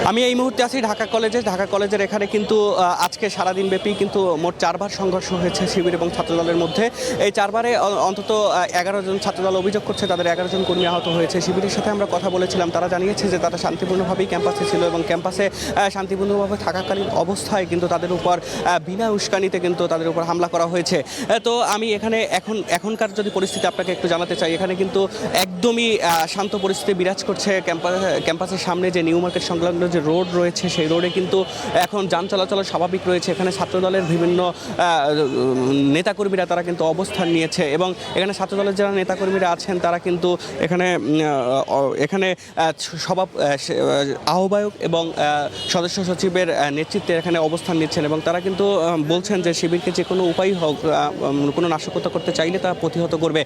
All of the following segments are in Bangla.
আমি এই মুহূর্তে আছি ঢাকা কলেজে। ঢাকা কলেজের এখানে কিন্তু আজকে সারাদিন ব্যাপী কিন্তু মোট 4বার সংঘর্ষ হয়েছে শিবির এবং ছাত্রদলের মধ্যে। এই 4বারে অন্তত 11 জন ছাত্রদল অভিযোগ করছে তাদের 11 জন কর্মী আহত হয়েছে। শিবিরের সাথে আমরা কথা বলেছিলাম, তারা জানিয়েছে যে তারা শান্তিপূর্ণভাবেই ক্যাম্পাসে ছিল এবং ক্যাম্পাসে শান্তিপূর্ণভাবে থাকাকালীন অবস্থায় কিন্তু তাদের উপর বিনা উস্কানিতে কিন্তু তাদের উপর হামলা করা হয়েছে। তো আমি এখানে এখনকার যদি পরিস্থিতি আপনাকে একটু জানাতে চাই, এখানে কিন্তু একদমই শান্ত পরিস্থিতি বিরাজ করছে। ক্যাম্পাসের সামনে যে নিউ মার্কেট সংলগ্ন যে রোড রয়েছে সেই রোডে কিন্তু এখন যান চলাচল স্বাভাবিক রয়েছে। এখানে ছাত্রদলের বিভিন্ন নেতাকর্মীরা তারা কিন্তু অবস্থান নিয়েছে এবং এখানে ছাত্রদলের যারা নেতাকর্মীরা আছেন তারা কিন্তু এখানে আহ্বায়ক এবং সদস্য সচিবের নেতৃত্বে এখানে অবস্থান নিচ্ছেন এবং তারা কিন্তু বলছেন যে শিবিরকে যে কোনো উপায় হোক কোনো নাশকতা করতে চাইলে তা প্রতিহত করবে।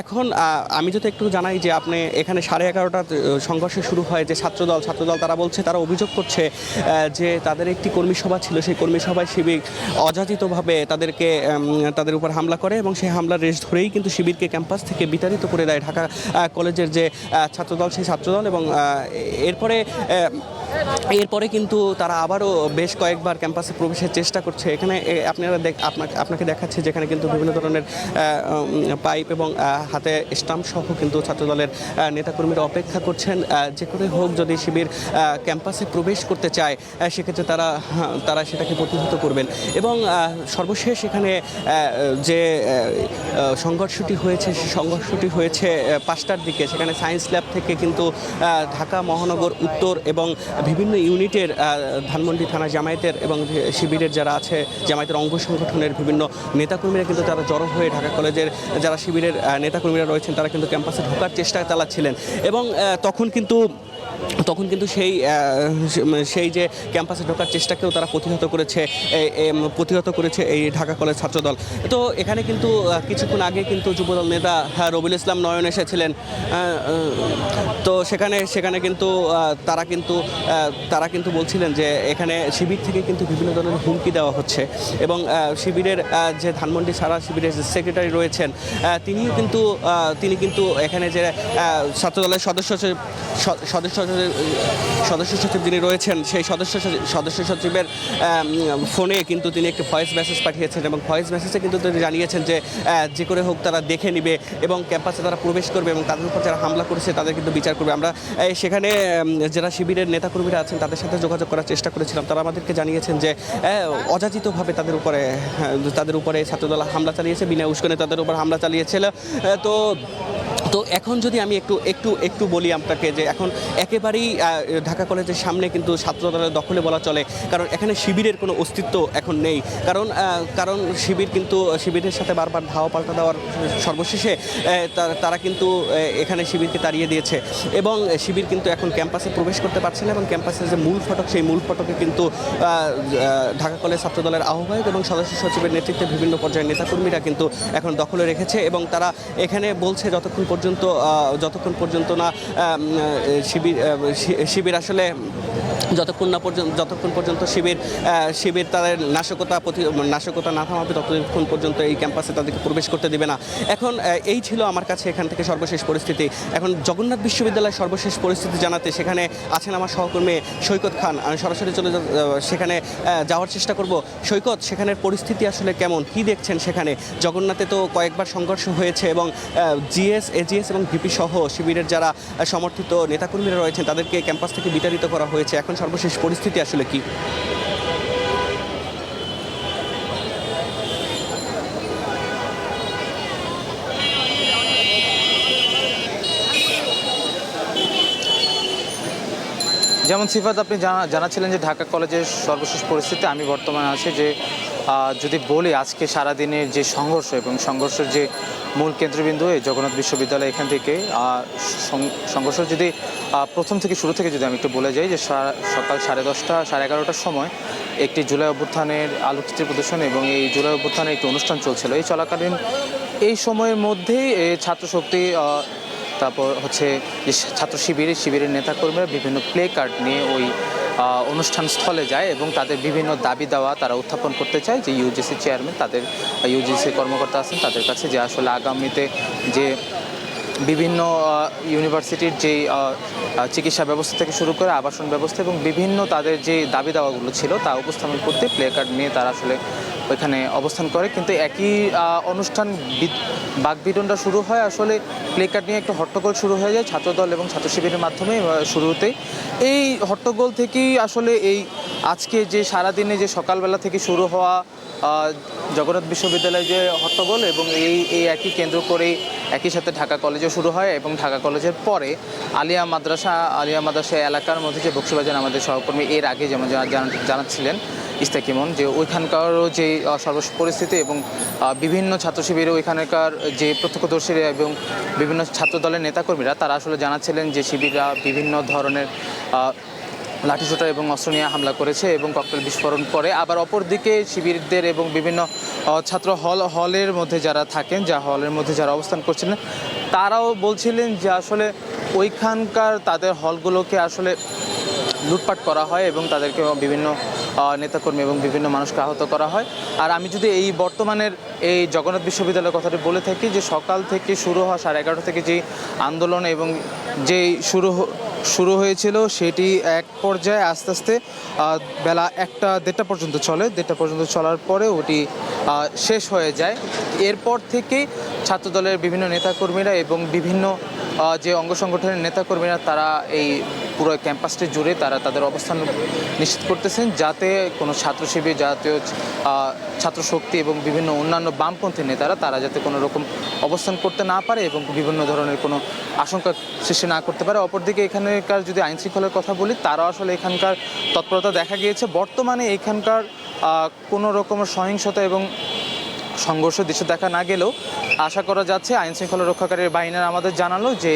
এখন আমি যদি একটু জানাই যে আপনি এখানে 11:30টার সংঘর্ষ শুরু হয় যে ছাত্রদল তারা বলছে, তারা অভিযোগ করছে যে তাদের একটি কর্মী সভা ছিল, সেই কর্মী সভায় শিবির অযাচিতভাবে তাদের উপর হামলা করে এবং সেই হামলার রেশ ধরেই কিন্তু শিবিরকে ক্যাম্পাস থেকে বিতাড়িত করে দেয় ঢাকা কলেজের যে ছাত্রদল সেই ছাত্রদল এবং এরপরে কিন্তু তারা আবারও বেশ কয়েকবার ক্যাম্পাসে প্রবেশের চেষ্টা করছে। এখানে আপনাকে দেখাচ্ছে যেখানে কিন্তু বিভিন্ন ধরনের পাইপ এবং হাতে স্টাম্প সহ কিন্তু ছাত্রদলের নেতাকর্মীরা অপেক্ষা করছেন যে করে হোক যদি শিবির ক্যাম্পাসে প্রবেশ করতে চায় সেক্ষেত্রে তারা সেটাকে প্রতিহত করবেন। এবং সর্বশেষ এখানে যে সংঘর্ষটি হয়েছে সেই সংঘর্ষটি হয়েছে 5টার দিকে। সেখানে সায়েন্স ল্যাব থেকে কিন্তু ঢাকা মহানগর উত্তর এবং বিভিন্ন ইউনিটের ধানমন্ডি থানা জামায়াতের এবং শিবিরের যারা আছে জামায়াতের অঙ্গ সংগঠনের বিভিন্ন নেতাকর্মীরা কিন্তু তারা জড়ো হয়ে ঢাকা কলেজের যারা শিবিরের নেতাকর্মীরা রয়েছেন তারা কিন্তু ক্যাম্পাসে ঢোকার চেষ্টা চালাচ্ছিলেন এবং তখন কিন্তু সেই যে ক্যাম্পাসে ঢোকার চেষ্টাকেও তারা প্রতিহত করেছে এই ঢাকা কলেজ ছাত্রদল। তো এখানে কিন্তু কিছুক্ষণ আগে কিন্তু যুবদল নেতা রবিউল ইসলাম নয়ন এসেছিলেন। তো সেখানে কিন্তু তারা কিন্তু বলছিলেন যে এখানে শিবির থেকে কিন্তু বিভিন্ন ধরনের হুমকি দেওয়া হচ্ছে এবং শিবিরের যে ধানমন্ডি ছাড়া শিবিরের যে সেক্রেটারি রয়েছেন তিনি কিন্তু এখানে যে ছাত্রদলের সদস্য সচিব যিনি রয়েছেন সেই সদস্য সচিবের ফোনে কিন্তু তিনি একটি ভয়েস মেসেজ পাঠিয়েছেন এবং ভয়েস মেসেজে কিন্তু তিনি জানিয়েছেন যে করে হোক তারা দেখে নেবে এবং ক্যাম্পাসে তারা প্রবেশ করবে এবং তাদের উপর যারা হামলা করেছে তাদের কিন্তু বিচার করবে। আমরা সেখানে যারা শিবিরের নেতাকর্মীরা আছেন তাদের সাথে যোগাযোগ করার চেষ্টা করেছিলাম, তারা আমাদেরকে জানিয়েছেন যে অযাচিতভাবে তাদের উপরে ছাত্রদল হামলা চালিয়েছে, বিনা উস্কানিতে তাদের উপর হামলা চালিয়েছিল। তো এখন যদি আমি একটু বলি আপনাকে যে এখন একেবারেই ঢাকা কলেজের সামনে কিন্তু ছাত্রদলের দখলে বলা চলে, কারণ এখানে শিবিরের কোনো অস্তিত্ব এখন নেই। কারণ শিবিরের সাথে বারবার ধাওয়া পাল্টা দেওয়ার সর্বশেষে তারা কিন্তু এখানে শিবিরকে তাড়িয়ে দিয়েছে এবং শিবির কিন্তু এখন ক্যাম্পাসে প্রবেশ করতে পারছে না এবং ক্যাম্পাসের যে মূল ফটক সেই মূল ফটকে কিন্তু ঢাকা কলেজ ছাত্রদলের আহ্বায়ক এবং সদস্য সচিবের নেতৃত্বে বিভিন্ন পর্যায়ের নেতাকর্মীরা কিন্তু এখন দখলে রেখেছে এবং তারা এখানে বলছে যতক্ষণ পর্যন্ত না শিবির আসলে যতক্ষণ পর্যন্ত শিবির তাদের নাশকতা না থামাবে ততক্ষণ পর্যন্ত এই ক্যাম্পাসে তাদেরকে প্রবেশ করতে দেবে না। এখন এই ছিল আমার কাছে এখান থেকে সর্বশেষ পরিস্থিতি। এখন জগন্নাথ বিশ্ববিদ্যালয়ের সর্বশেষ পরিস্থিতি জানাতে সেখানে আছেন আমার সহকর্মী সৈকত খান। আমি সরাসরি সেখানে যাওয়ার চেষ্টা করব। সৈকত, সেখানের পরিস্থিতি আসলে কেমন, কি দেখছেন সেখানে? জগন্নাথে তো কয়েকবার সংঘর্ষ হয়েছে এবং এজিএস এবং ভিপি সহ শিবিরের যারা সমর্থিত নেতাকর্মীরা রয়েছেন তাদেরকে ক্যাম্পাস থেকে বিতাড়িত করা হয়েছে। এখন সর্বশেষ পরিস্থিতি আসলে কি? যেমন সিফাত আপনি জানাচ্ছিলেন যে ঢাকা কলেজের সর্বশেষ পরিস্থিতি, আমি বর্তমানে আছি যে যদি বলি আজকে সারাদিনের যে সংঘর্ষ এবং সংঘর্ষের যে মূল কেন্দ্রবিন্দু এই জগন্নাথ বিশ্ববিদ্যালয়, এখান থেকে সংঘর্ষ যদি প্রথম থেকে শুরু থেকে যদি আমি একটু বলে যাই যে সকাল 10:30 11:30টার সময় একটি জুলাই অভ্যুত্থানের আলোকচিত্র প্রদর্শন এবং এই জুলাই অভ্যুত্থানের একটি অনুষ্ঠান চলছিল। এই চলাকালীন এই সময়ের মধ্যেই ছাত্রশক্তি তারপর হচ্ছে যে ছাত্র শিবিরের নেতাকর্মীরা বিভিন্ন প্লে কার্ড নিয়ে ওই অনুষ্ঠান স্থলে যায় এবং তাদের বিভিন্ন দাবি দাওয়া তারা উত্থাপন করতে চায় যে ইউজিসি চেয়ারম্যান, তাদের ইউজিসি কর্মকর্তা আছেন তাদের কাছে, যে আসলে আগামীতে যে বিভিন্ন ইউনিভার্সিটির যে চিকিৎসা ব্যবস্থা থেকে শুরু করে আবাসন ব্যবস্থা এবং বিভিন্ন তাদের যে দাবি দাওয়াগুলো ছিল তা উপস্থাপন করতে প্লে কার্ড নিয়ে তারা আসলে ওইখানে অবস্থান করে। কিন্তু একই অনুষ্ঠান বাকবিতণ্ডা শুরু হয় আসলে প্লে কার্ড নিয়ে একটা হট্টগোল শুরু হয়ে যায় ছাত্রদল এবং ছাত্র শিবিরের মাধ্যমে শুরুতেই। এই হট্টগোল থেকেই আসলে এই আজকে যে সারাদিনে যে সকালবেলা থেকে শুরু হওয়া জগন্নাথ বিশ্ববিদ্যালয়ে যে হট্টগোল এবং এই একই কেন্দ্র করেই একই সাথে ঢাকা কলেজও শুরু হয় এবং ঢাকা কলেজের পরে আলিয়া মাদ্রাসা এলাকার মধ্যে যে বক্সিবাজার আমাদের সহকর্মী এর আগে যেমন জানাচ্ছিলেন ইস্তাকিমন যে ওইখানকারও যে সর্বশেষ পরিস্থিতি এবং বিভিন্ন ছাত্র শিবিরে ওইখানকার যে প্রত্যক্ষদর্শীরা এবং বিভিন্ন ছাত্র দলের নেতাকর্মীরা তারা আসলে জানাচ্ছিলেন যে শিবিররা বিভিন্ন ধরনের লাঠিসোঁটা এবং অস্ত্র নিয়ে হামলা করেছে এবং ককটেল বিস্ফোরণ করে। আবার অপরদিকে শিবিরদের এবং বিভিন্ন ছাত্র হলের মধ্যে যারা থাকেন হলের মধ্যে যারা অবস্থান করছিলেন তারাও বলছিলেন যে আসলে ওইখানকার তাদের হলগুলোকে আসলে লুটপাট করা হয় এবং তাদেরকে বিভিন্ন নেতাকর্মী এবং বিভিন্ন মানুষকে আহত করা হয়। আর আমি যদি এই বর্তমানের এই জগন্নাথ বিশ্ববিদ্যালয়ের কথাটি বলে থাকি যে সকাল থেকে শুরু হওয়া 11:30 থেকে যেই আন্দোলন এবং যেই শুরু হয়েছিল সেটি এক পর্যায়ে আস্তে আস্তে বেলা 1-1:30 পর্যন্ত চলে। 1:30 পর্যন্ত চলার পরে ওটি শেষ হয়ে যায়। এরপর থেকে ছাত্রদলের বিভিন্ন নেতাকর্মীরা এবং বিভিন্ন যে অঙ্গ সংগঠনের নেতাকর্মীরা তারা এই পুরো ক্যাম্পাসটি জুড়ে তারা তাদের অবস্থান নিশ্চিত করতেছেন যাতে কোনো ছাত্র শিবির জাতীয় ছাত্র শক্তি এবং বিভিন্ন অন্যান্য বামপন্থী নেতারা তারা যাতে কোনো রকম অবস্থান করতে না পারে এবং বিভিন্ন ধরনের কোনো আশঙ্কা সৃষ্টি না করতে পারে। অপরদিকে এখানকার যদি আইন শৃঙ্খলার কথা বলি তারাও আসলে এখানকার তৎপরতা দেখা গিয়েছে। বর্তমানে এখানকার কোনো রকমের সহিংসতা এবং সংঘর্ষ দৃশ্য দেখা না গেলেও আশা করা যাচ্ছে আইন শৃঙ্খলা রক্ষাকারী বাহিনীরা আমাদের জানালো যে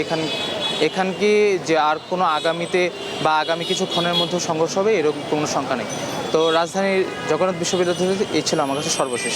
এখানকে যে আর কোনো আগামীতে বা আগামী কিছুক্ষণের মধ্যে সংঘর্ষ হবে এরকম কোনো শঙ্কা নেই। তো রাজধানীর জগন্নাথ বিশ্ববিদ্যালয় থেকে এই ছিল আমার কাছে সর্বশেষ।